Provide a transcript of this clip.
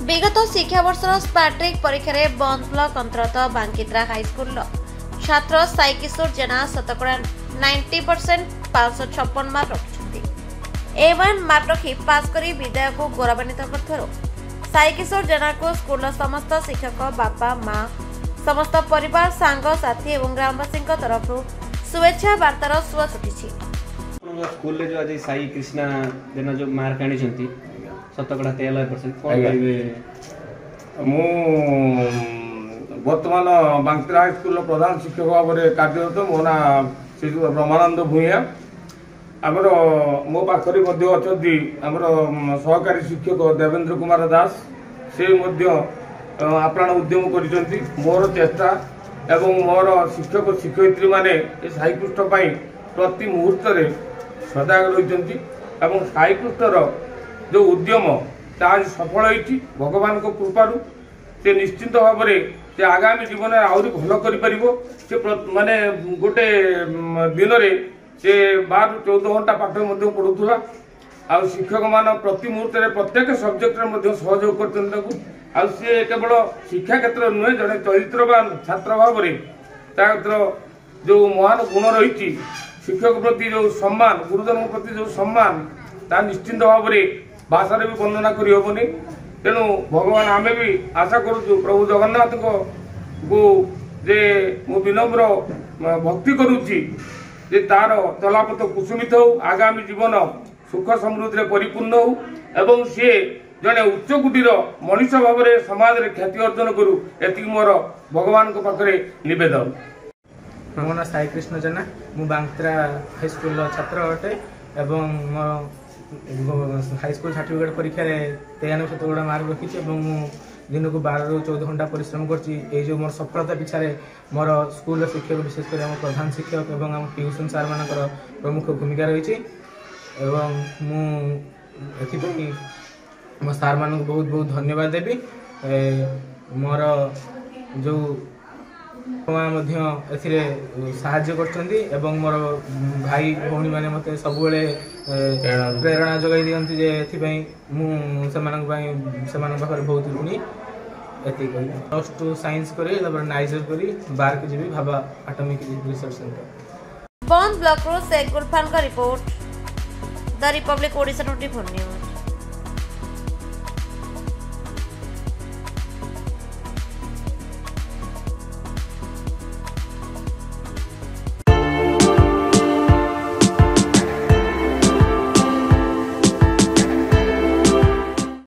विगत शिक्षावर्षर मैट्रिक परीक्षा बंद ब्लॉक अंतर्गत बांकीद्रा हाईस्कूल छात्र साई किशोर जेना शतकड़ा 90% 556 मार्क रखिछन्ति। A1 मार्क रखी पास करी विद्यालय को गौरवान्वित करथरो साई किशोर जेना को स्कूल समस्त शिक्षक बापा माँ समस्त परिवार सांग साथी एवं ग्रामवासी तरफ शुभेच्छा वार्तार सुआ छुटी। स्कूल जो आज साई कृष्णा जेना जो मार्क आनी शतकड़ा 93% कौन कहिबे? मु वर्तमान बांकीद्रा हाईस्कूल प्रधान शिक्षक भाव में कार्यरत मो ना श्री ब्रह्मानंद भूया आमर मो पाखरे आमर सहकारी शिक्षक देवेंद्र कुमार दास से आप्राण उद्यम कर मोर चेष्टा एवं मोर शिक्षक शिक्षयित्री माने साईकृष्ण प्रति मुहूर्त सजग रही साईकृष्णर जो उद्यम आज सफल होती भगवान को कृपारू से निश्चिंत भाव से आगामी जीवन में आहरी भल कर माने गोटे दिन में से 12-14 घंटा पाठ पढ़ुला आ शिक्षक मान प्रति मुहूर्त प्रत्येक सब्जेक्ट सहयोग कर सी केवल शिक्षा क्षेत्र नुहे जड़े चरित्रवान छात्र भाव में जो महान गुण रही शिक्षक प्रति जो सम्मान गुरुजन प्रति जो सम्मान ता निश्चिंत भाव में भाषा भी वर्णना करहबनी। तेणु भगवान आमे भी आशा करूँ प्रभु जगन्नाथ को जे मु विनम्र भक्ति करुच्ची जे तार चलापथ कुसुमित हो आगामी जीवन सुख समृद्धि परिपूर्ण हो एवं सी जड़े उच्चकोटीर मनीष भाव में समाज में ख्याति अर्जन करू एति मोर भगवान को पाखरे निवेदन। मो ना साई कृष्ण जेना मु बांकीद्रा हाईस्कूल छात्र अटे एवं हाईस्कूल सर्टिफिकेट परीक्षा 93% मार्क रखी दिन को 12-14 घंटा परिश्रम कर मोर सफलता पिछारे मोर स्कूल शिक्षक विशेषकर आम प्रधान शिक्षक एवं आम ट्यूशन सार मान प्रमुख भूमिका रही मुझे मो सार मान बहुत बहुत धन्यवाद देवी। मोर जो साहाय्य कर मोर भाई भौणी मैंने मत सब प्रेरणा जगै दिखती से बहुत ऋणी एति +2 साइंस करी नाइजर करी बार के जीवी भाभा एटॉमिक रिसर्च सेंटर बंद ब्लॉक रो शेख गुलफान का report the Republic Odisha 24 news.